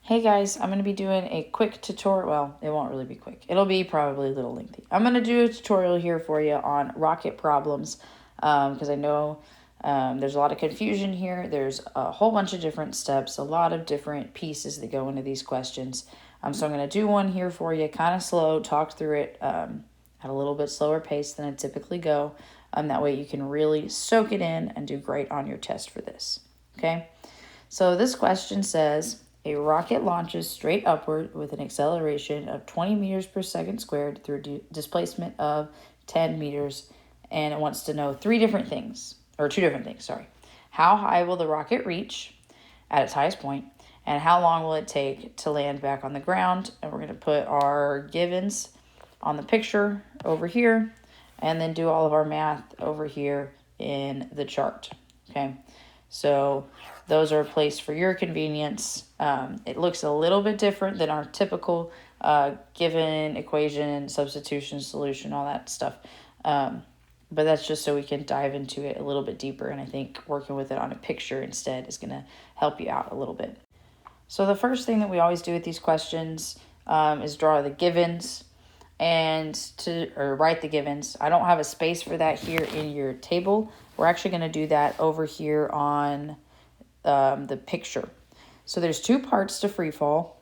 Hey guys, I'm going to be doing a quick tutorial. Well, it won't really be quick. It'll be probably a little lengthy. I'm going to do a tutorial here for you on rocket problems because I know there's a lot of confusion here. There's a whole bunch of different steps, a lot of different pieces that go into these questions. So I'm going to do one here for you, kind of slow, talk through it at a little bit slower pace than I typically go. That way you can really soak it in and do great on your test for this. Okay, so this question says, a rocket launches straight upward with an acceleration of 20 meters per second squared through displacement of 10 meters. And it wants to know two different things, sorry. How high will the rocket reach at its highest point? And how long will it take to land back on the ground? And we're going to put our givens on the picture over here and then do all of our math over here in the chart. Okay, so those are placed for your convenience. It looks a little bit different than our typical given equation, substitution, solution, all that stuff. But that's just so we can dive into it a little bit deeper. And I think working with it on a picture instead is going to help you out a little bit. So the first thing that we always do with these questions is draw the givens or write the givens. I don't have a space for that here in your table. We're actually going to do that over here on the picture. So there's two parts to free fall.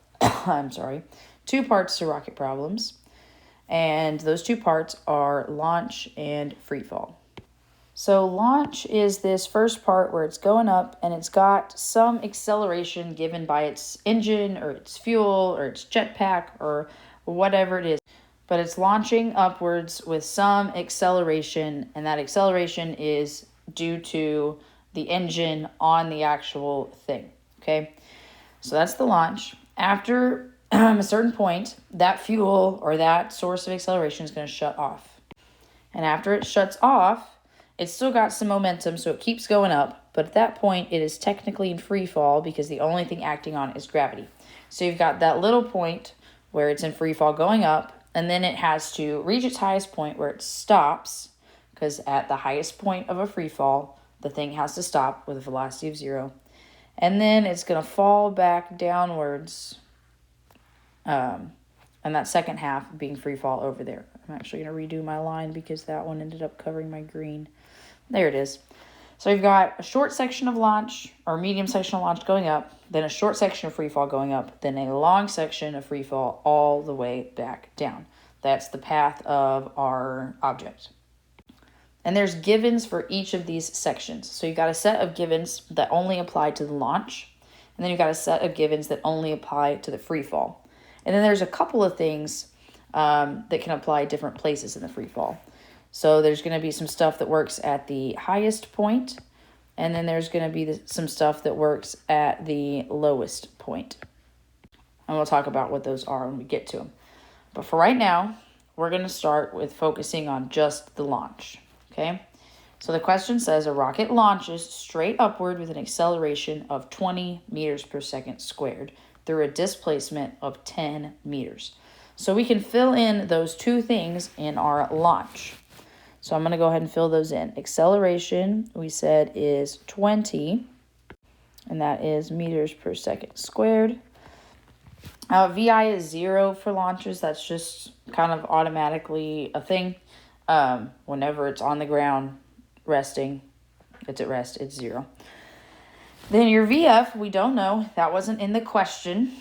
Two parts to rocket problems. And those two parts are launch and free fall. So launch is this first part where it's going up and it's got some acceleration given by its engine or its fuel or its jetpack or whatever it is. But it's launching upwards with some acceleration, and that acceleration is due to the engine on the actual thing. Okay, so that's the launch. After a certain point, that fuel or that source of acceleration is going to shut off. And after it shuts off, it's still got some momentum, so it keeps going up. But at that point, it is technically in free fall because the only thing acting on it is gravity. So you've got that little point where it's in free fall going up, and then it has to reach its highest point where it stops, because at the highest point of a free fall, the thing has to stop with a velocity of 0. And then it's going to fall back downwards, and that second half being free fall over there. I'm actually going to redo my line because that one ended up covering my green. There it is. So you've got a short section of launch or medium section of launch going up, then a short section of free fall going up, then a long section of free fall all the way back down. That's the path of our object. And there's givens for each of these sections. So you've got a set of givens that only apply to the launch, and then you've got a set of givens that only apply to the free fall. And then there's a couple of things that can apply different places in the free fall. So there's going to be some stuff that works at the highest point, and then there's going to be some stuff that works at the lowest point. And we'll talk about what those are when we get to them. But for right now, we're going to start with focusing on just the launch. Okay? So the question says a rocket launches straight upward with an acceleration of 20 meters per second squared through a displacement of 10 meters. So we can fill in those two things in our launch. So I'm going to go ahead and fill those in. Acceleration, we said, is 20, and that is meters per second squared. VI is 0 for launches. That's just kind of automatically a thing. Whenever it's on the ground, resting, it's at rest, it's 0. Then your VF, we don't know. That wasn't in the question.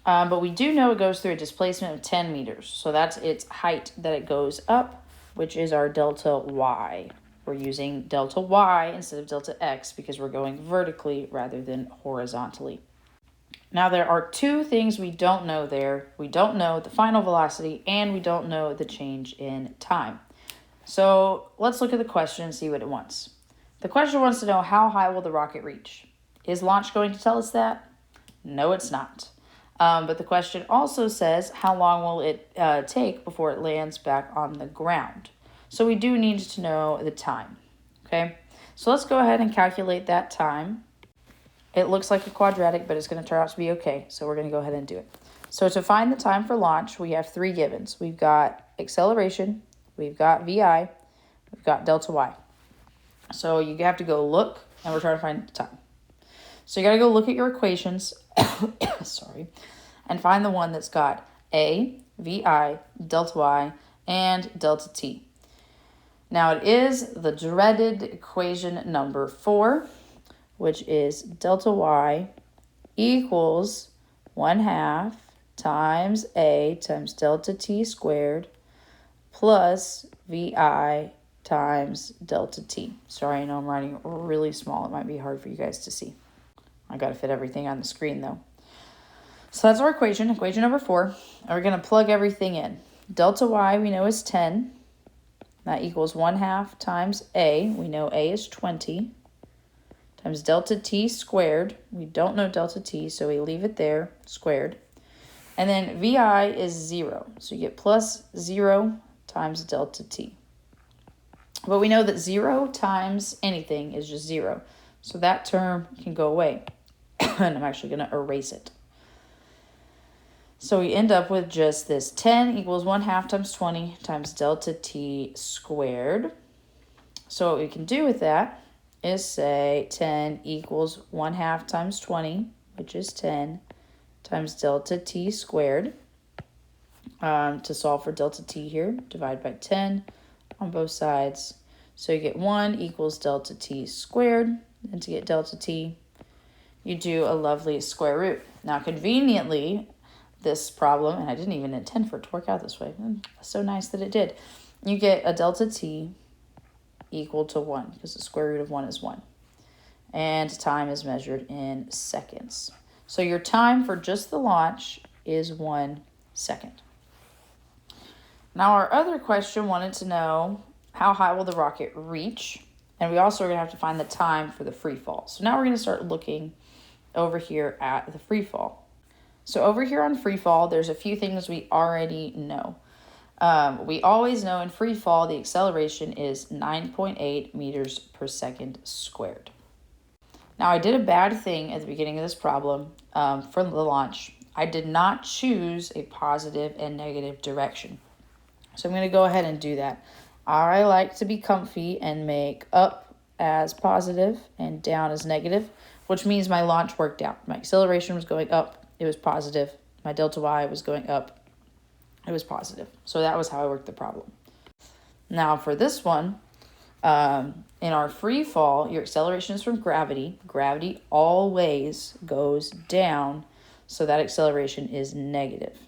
But we do know it goes through a displacement of 10 meters. So that's its height that it goes up, which is our delta Y. We're using delta Y instead of delta X because we're going vertically rather than horizontally. Now there are two things we don't know there. We don't know the final velocity and we don't know the change in time. So let's look at the question and see what it wants. The question wants to know how high will the rocket reach? Is launch going to tell us that? No, it's not. But the question also says, how long will it take before it lands back on the ground? So we do need to know the time, okay? So let's go ahead and calculate that time. It looks like a quadratic, but it's going to turn out to be okay. So we're going to go ahead and do it. So to find the time for launch, we have three givens. We've got acceleration, we've got VI, we've got delta Y. So you have to go look, and we're trying to find the time. So you got to go look at your equations, sorry, and find the one that's got a, vi, delta y, and delta t. Now it is the dreaded equation number 4, which is delta y equals 1/2 times a times delta t squared plus vi times delta t. Sorry, I know I'm writing really small. It might be hard for you guys to see. I got to fit everything on the screen though. So that's our equation number 4. And we're going to plug everything in. Delta y we know is 10. That equals 1/2 times a. We know a is 20. Times delta t squared. We don't know delta t, so we leave it there, squared. And then vi is 0. So you get plus 0 times delta t. But we know that 0 times anything is just 0. So that term can go away. And I'm actually going to erase it. So we end up with just this 10 equals 1/2 times 20 times delta t squared. So what we can do with that is say 10 equals 1/2 times 20, which is 10, times delta t squared. To solve for delta t here, divide by 10 on both sides. So you get 1 equals delta t squared. And to get delta t, you do a lovely square root. Now, conveniently, this problem, and I didn't even intend for it to work out this way. So nice that it did. You get a delta t equal to 1 because the square root of 1 is 1. And time is measured in seconds. So your time for just the launch is 1 second. Now our other question wanted to know how high will the rocket reach? And we also are going to have to find the time for the free fall. So now we're going to start looking over here at the free fall. So over here on free fall, there's a few things we already know. We always know in free fall, the acceleration is 9.8 meters per second squared. Now, I did a bad thing at the beginning of this problem for the launch. I did not choose a positive and negative direction. So I'm going to go ahead and do that. I like to be comfy and make up as positive and down as negative, which means my launch worked out. My acceleration was going up. It was positive. My delta y was going up. It was positive. So that was how I worked the problem. Now for this one, in our free fall, your acceleration is from gravity. Gravity always goes down, so that acceleration is negative.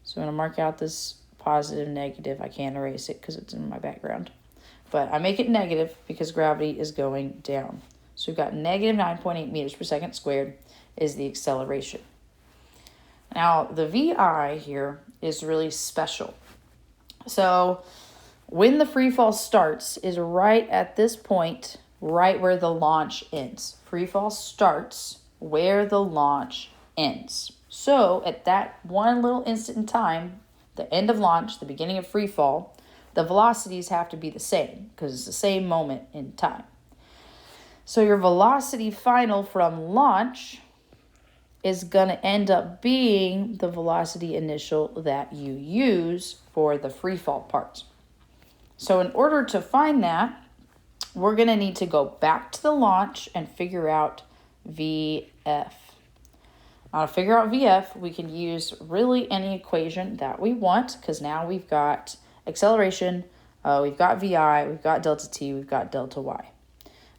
So I'm going to mark out this positive, negative. I can't erase it because it's in my background. But I make it negative because gravity is going down. So we've got negative 9.8 meters per second squared is the acceleration. Now, the VI here is really special. So when the free fall starts is right at this point, right where the launch ends. Free fall starts where the launch ends. So at that one little instant in time, the end of launch, the beginning of free fall, the velocities have to be the same because it's the same moment in time. So your velocity final from launch is going to end up being the velocity initial that you use for the free fall part. So in order to find that, we're going to need to go back to the launch and figure out VF. Now to figure out VF, we can use really any equation that we want because now we've got acceleration, we've got VI, we've got delta T, we've got delta Y.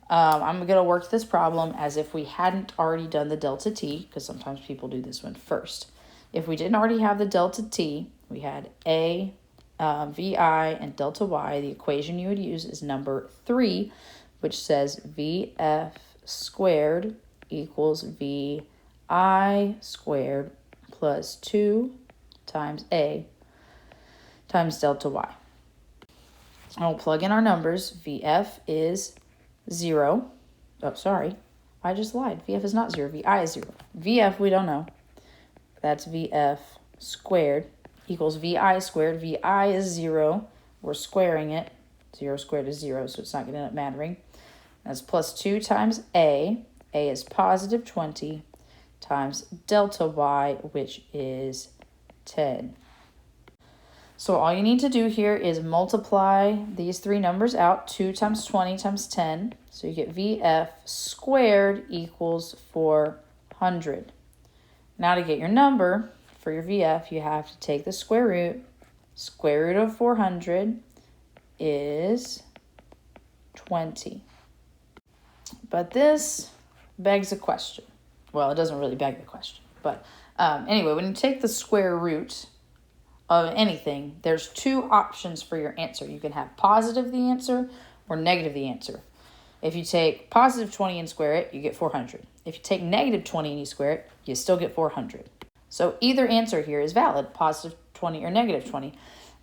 I'm going to work this problem as if we hadn't already done the delta T, because sometimes people do this one first. If we didn't already have the delta T, we had A, VI, and delta Y. The equation you would use is number 3, which says VF squared equals VI squared plus 2 times A times delta Y. And we'll plug in our numbers. VF is 0. Oh, sorry. I just lied. VF is not 0. VI is 0. VF, we don't know. That's VF squared equals VI squared. VI is 0. We're squaring it. 0 squared is 0, so it's not going to end up mattering. That's plus 2 times A. A is positive 20 times delta Y, which is 10. So all you need to do here is multiply these three numbers out, 2 times 20 times 10. So you get VF squared equals 400. Now to get your number for your VF, you have to take the square root. Square root of 400 is 20. But this begs a question. Well, it doesn't really beg the question. But anyway, when you take the square root of anything, there's two options for your answer. You can have positive the answer or negative the answer. If you take positive 20 and square it, you get 400. If you take negative 20 and you square it, you still get 400. So either answer here is valid, positive 20 or negative 20.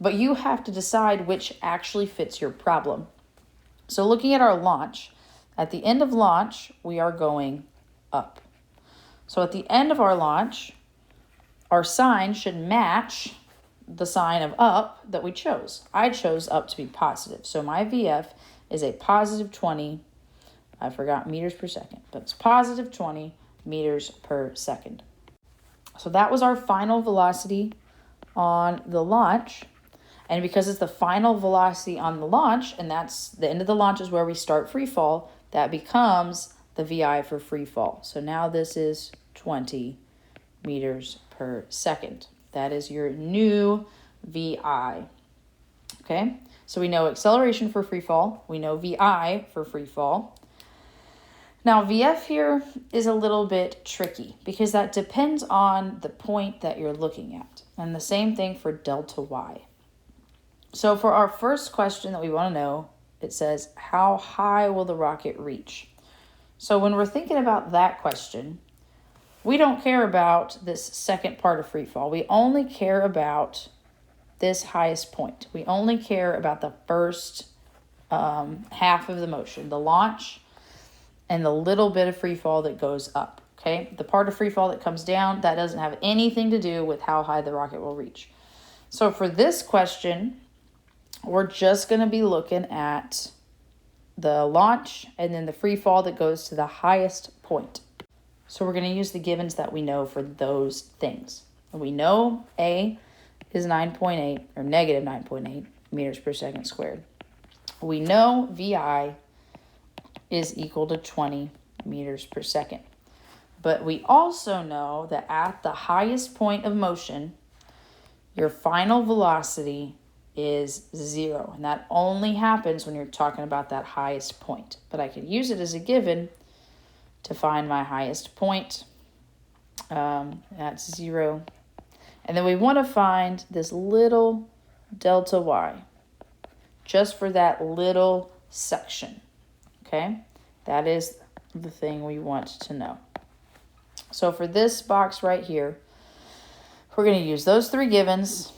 But you have to decide which actually fits your problem. So looking at our launch, at the end of launch, we are going up. So at the end of our launch, our sign should match the sign of up that we chose. I chose up to be positive. So my VF is a positive 20, I forgot meters per second, but it's positive 20 meters per second. So that was our final velocity on the launch. And because it's the final velocity on the launch, and that's the end of the launch is where we start free fall, that becomes the VI for free fall. So now this is 20 meters per second. That is your new VI. Okay, so we know acceleration for free fall. We know VI for free fall. Now VF here is a little bit tricky because that depends on the point that you're looking at. And the same thing for delta Y. So for our first question that we want to know, it says, how high will the rocket reach? So when we're thinking about that question, we don't care about this second part of free fall. We only care about this highest point. We only care about the first half of the motion, the launch and the little bit of free fall that goes up, okay? The part of free fall that comes down, that doesn't have anything to do with how high the rocket will reach. So for this question, we're just going to be looking at the launch and then the free fall that goes to the highest point. So we're going to use the givens that we know for those things. We know A is 9.8 or negative 9.8 meters per second squared. We know VI is equal to 20 meters per second. But we also know that at the highest point of motion, your final velocity is 0. And that only happens when you're talking about that highest point. But I could use it as a given to find my highest point. That's 0. And then we want to find this little delta Y just for that little section. Okay, that is the thing we want to know. So for this box right here, we're going to use those three givens,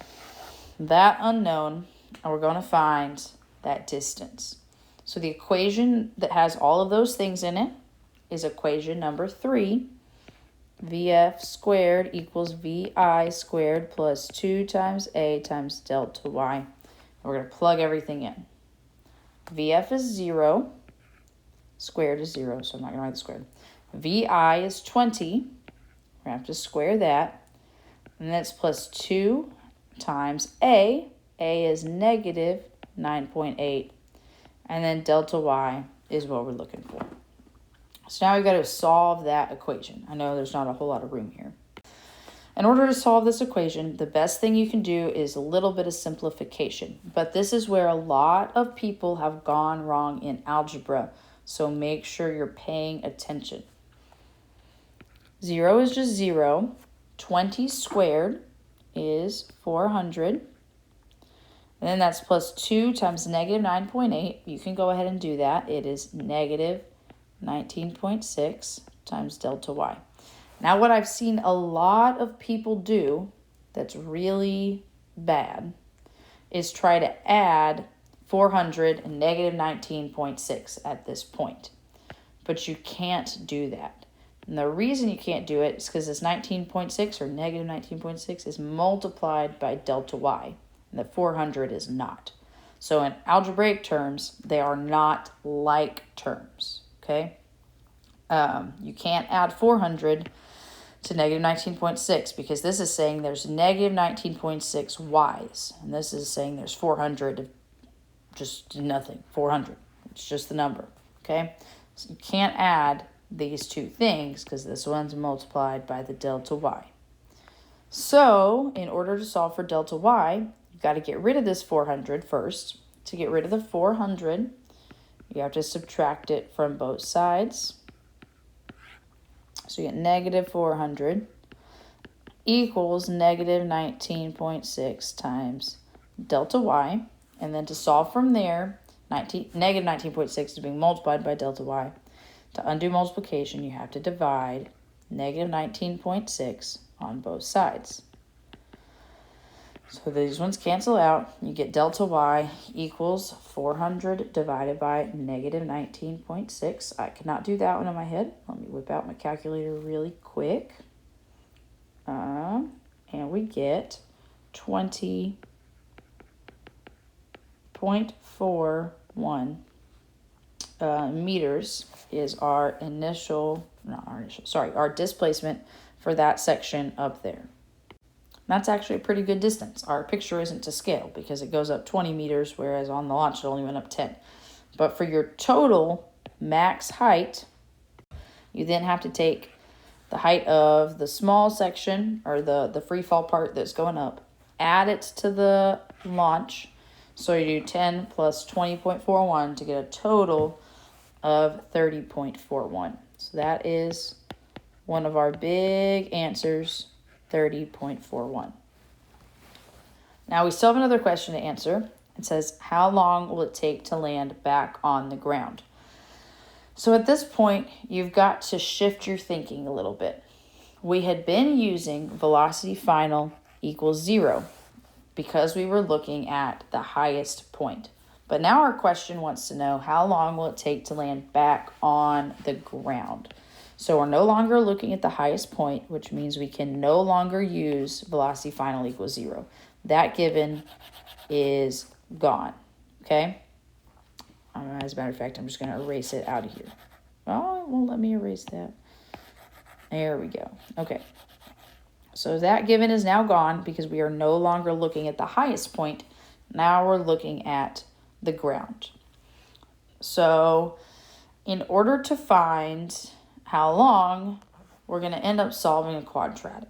that unknown, and we're going to find that distance. So the equation that has all of those things in it is equation number 3. VF squared equals VI squared plus 2 times A times delta Y. And we're going to plug everything in. VF is 0. Squared is 0, so I'm not going to write the squared. VI is 20. We're going to have to square that. And that's plus 2 times A. A is negative 9.8. And then delta Y is what we're looking for. So now we've got to solve that equation. I know there's not a whole lot of room here. In order to solve this equation, the best thing you can do is a little bit of simplification. But this is where a lot of people have gone wrong in algebra. So make sure you're paying attention. 0 is just 0. 20 squared is 400. And then that's plus 2 times negative 9.8. You can go ahead and do that. It is negative 19.6 times delta Y. Now what I've seen a lot of people do that's really bad is try to add 400 and negative 19.6 at this point. But you can't do that. And the reason you can't do it is because this 19.6 or negative 19.6 is multiplied by delta Y, and the 400 is not. So in algebraic terms, they are not like terms, okay? You can't add 400 to negative 19.6 because this is saying there's negative 19.6 y's. And this is saying there's 400 of just nothing, 400. It's just the number, okay? So you can't add these two things because this one's multiplied by the delta y. So in order to solve for delta y, you've got to get rid of this 400 first. To get rid of the 400, you have to subtract it from both sides. So you get negative 400 equals negative 19.6 times delta y. And then to solve from there, negative 19.6 is being multiplied by delta y. To undo multiplication, you have to divide negative 19.6 on both sides. So these ones cancel out. You get delta y equals 400 divided by negative 19.6. I cannot do that one in my head. Let me whip out my calculator really quick. And we get 20.41 meters is our our displacement for that section up there. That's actually a pretty good distance. Our picture isn't to scale because it goes up 20 meters, whereas on the launch it only went up 10. But for your total max height, you then have to take the height of the small section, or the free fall part that's going up, add it to the launch. So you do 10 plus 20.41 to get a total of 30.41. So that is one of our big answers, 30.41. Now we still have another question to answer. It says, how long will it take to land back on the ground? So at this point, you've got to shift your thinking a little bit. We had been using velocity final equals 0 because we were looking at the highest point. But now our question wants to know, how long will it take to land back on the ground? So we're no longer looking at the highest point, which means we can no longer use velocity final equals 0. That given is gone, okay? As a matter of fact, I'm just going to erase it out of here. Oh, it won't let me erase that. There we go. Okay. So that given is now gone because we are no longer looking at the highest point. Now we're looking at the ground. So in order to find how long, we're going to end up solving a quadratic.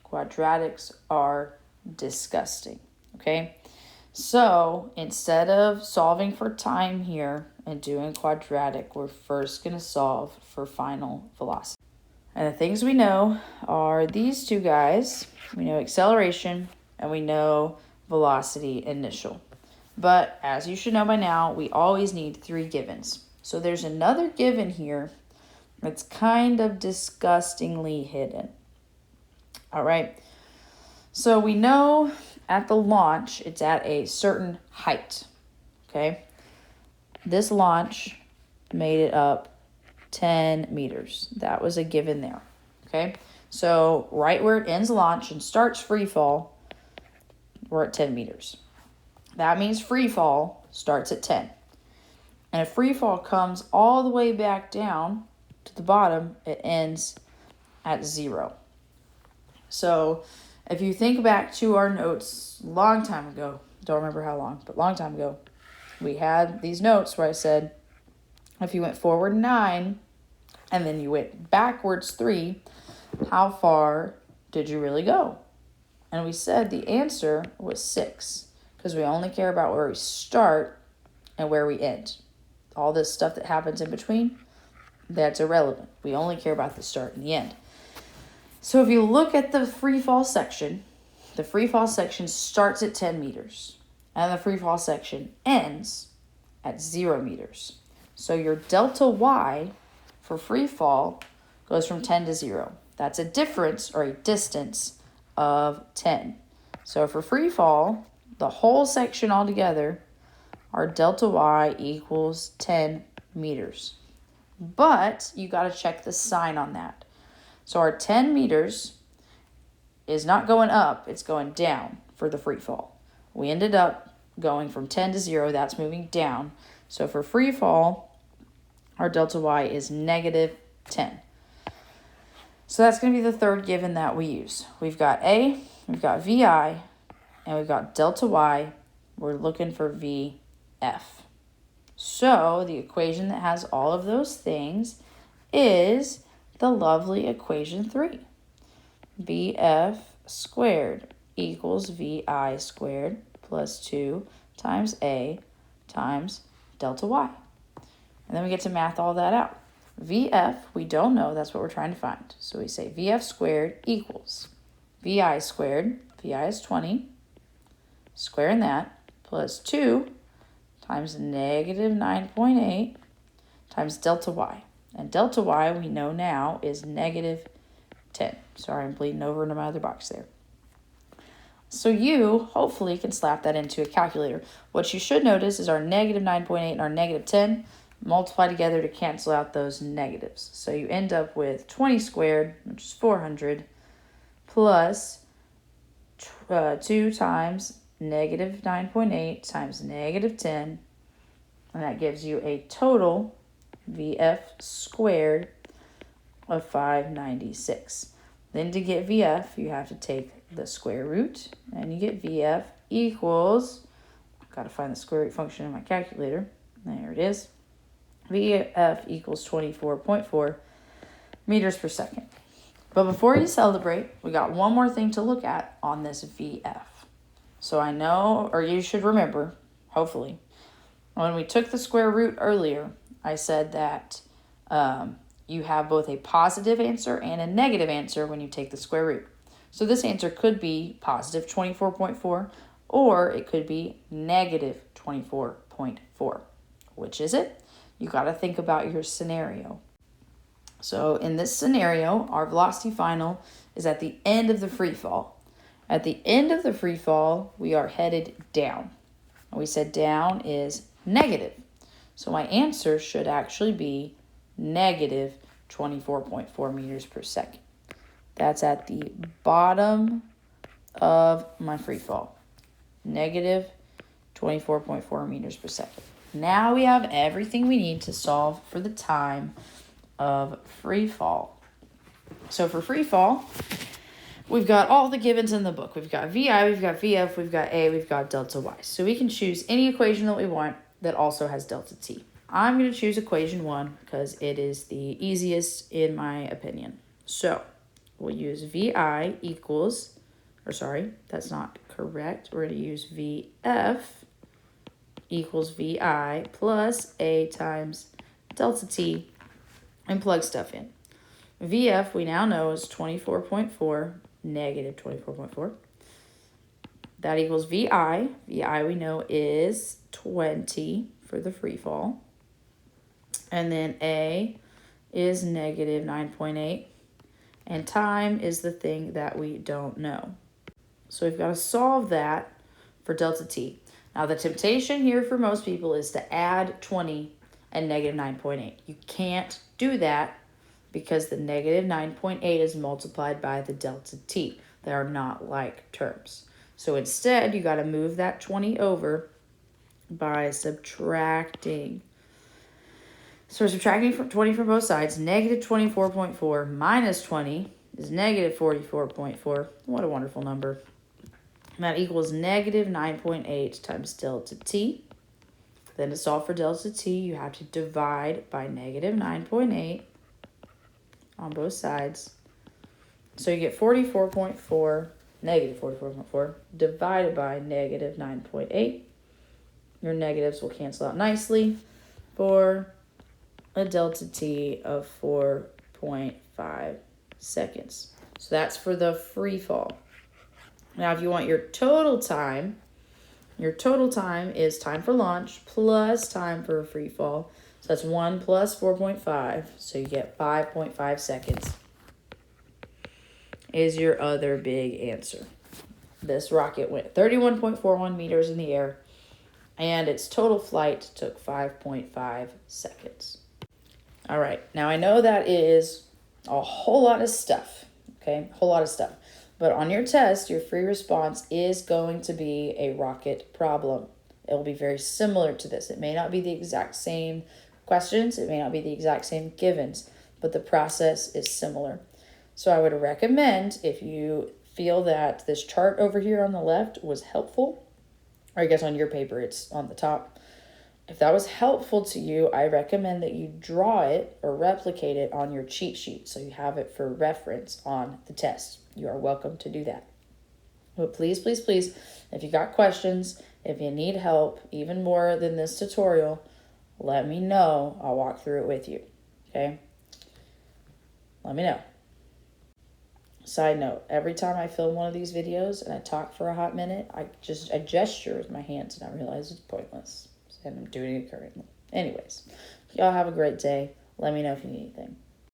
Quadratics are disgusting, okay? So instead of solving for time here and doing quadratic, we're first going to solve for final velocity. And the things we know are these two guys. We know acceleration and we know velocity initial. But as you should know by now, we always need 3 givens. So there's another given here that's kind of disgustingly hidden. All right. So we know at the launch, it's at a certain height. Okay. This launch made it up 10 meters. That was a given there. Okay. So right where it ends launch and starts free fall, we're at 10 meters. That means free fall starts at 10. And if free fall comes all the way back down to the bottom, it ends at 0. So if you think back to our notes long time ago, don't remember how long, but long time ago, we had these notes where I said, if you went forward 9 and then you went backwards 3, how far did you really go? And we said the answer was 6 because we only care about where we start and where we end. All this stuff that happens in between, that's irrelevant. We only care about the start and the end. So if you look at the free fall section, the free fall section starts at 10 meters and the free fall section ends at 0 meters. So your delta y for free fall goes from 10 to 0. That's a difference or a distance of 10. So for free fall, the whole section altogether, our delta y equals 10 meters. But you got to check the sign on that. So our 10 meters is not going up, it's going down for the free fall. We ended up going from 10 to 0, that's moving down. So for free fall, our delta y is negative 10. So that's going to be the third given that we use. We've got A, we've got VI, and we've got delta Y. We're looking for VF. So the equation that has all of those things is the lovely equation 3. VF squared equals VI squared plus 2 times A times delta Y. And then we get to math all that out. VF, we don't know, that's what we're trying to find. So we say VF squared equals VI squared, VI is 20, squaring that, plus 2 times negative 9.8 times delta Y. And delta Y, we know now, is negative 10. Sorry, I'm bleeding over into my other box there. So you, hopefully, can slap that into a calculator. What you should notice is our negative 9.8 and our negative 10 multiply together to cancel out those negatives. So you end up with 20 squared, which is 400, plus 2 times negative 9.8 times negative 10, and that gives you a total VF squared of 596. Then to get VF, you have to take the square root, and you get VF equals, got to find the square root function in my calculator. There it is. VF equals 24.4 meters per second. But before you celebrate, we got one more thing to look at on this VF. So I know, or you should remember, hopefully, when we took the square root earlier, I said that you have both a positive answer and a negative answer when you take the square root. So this answer could be positive 24.4, or it could be negative 24.4. Which is it? You got to think about your scenario. So in this scenario, our velocity final is at the end of the free fall. At the end of the free fall, we are headed down. And we said down is negative. So my answer should actually be negative 24.4 meters per second. That's at the bottom of my free fall. Negative 24.4 meters per second. Now we have everything we need to solve for the time of free fall. So for free fall, we've got all the givens in the book. We've got VI, we've got VF, we've got A, we've got delta Y. So we can choose any equation that we want that also has delta T. I'm going to choose equation 1 because it is the easiest in my opinion. So we'll use VI equals, or sorry, that's not correct. We're going to use VF equals VI plus A times delta T and plug stuff in. VF we now know is 24.4, negative 24.4. That equals VI. VI we know is 20 for the free fall. And then A is negative 9.8. And time is the thing that we don't know. So we've got to solve that for delta T. Now the temptation here for most people is to add 20 and negative 9.8. You can't do that because the negative 9.8 is multiplied by the delta T. They are not like terms. So instead, you got to move that 20 over by subtracting. So we're subtracting from 20 from both sides. Negative 24.4 minus 20 is negative 44.4. What a wonderful number. And that equals negative 9.8 times delta T. Then to solve for delta T, you have to divide by negative 9.8 on both sides. So you get 44.4, negative 44.4, divided by negative 9.8. Your negatives will cancel out nicely for a delta T of 4.5 seconds. So that's for the free fall. Now, if you want your total time is time for launch plus time for a free fall. So that's 1 plus 4.5. So you get 5.5 seconds is your other big answer. This rocket went 31.41 meters in the air, and its total flight took 5.5 seconds. All right, now I know that is a whole lot of stuff, okay? A whole lot of stuff. But on your test, your free response is going to be a rocket problem. It will be very similar to this. It may not be the exact same questions. It may not be the exact same givens, but the process is similar. So I would recommend, if you feel that this chart over here on the left was helpful, or I guess on your paper it's on the top, if that was helpful to you, I recommend that you draw it or replicate it on your cheat sheet so you have it for reference on the test. You are welcome to do that. But please, please, please, if you got questions, if you need help, even more than this tutorial, let me know. I'll walk through it with you. Okay? Let me know. Side note, every time I film one of these videos and I talk for a hot minute, I gesture with my hands and I realize it's pointless. And I'm doing it currently. Anyways, y'all have a great day. Let me know if you need anything.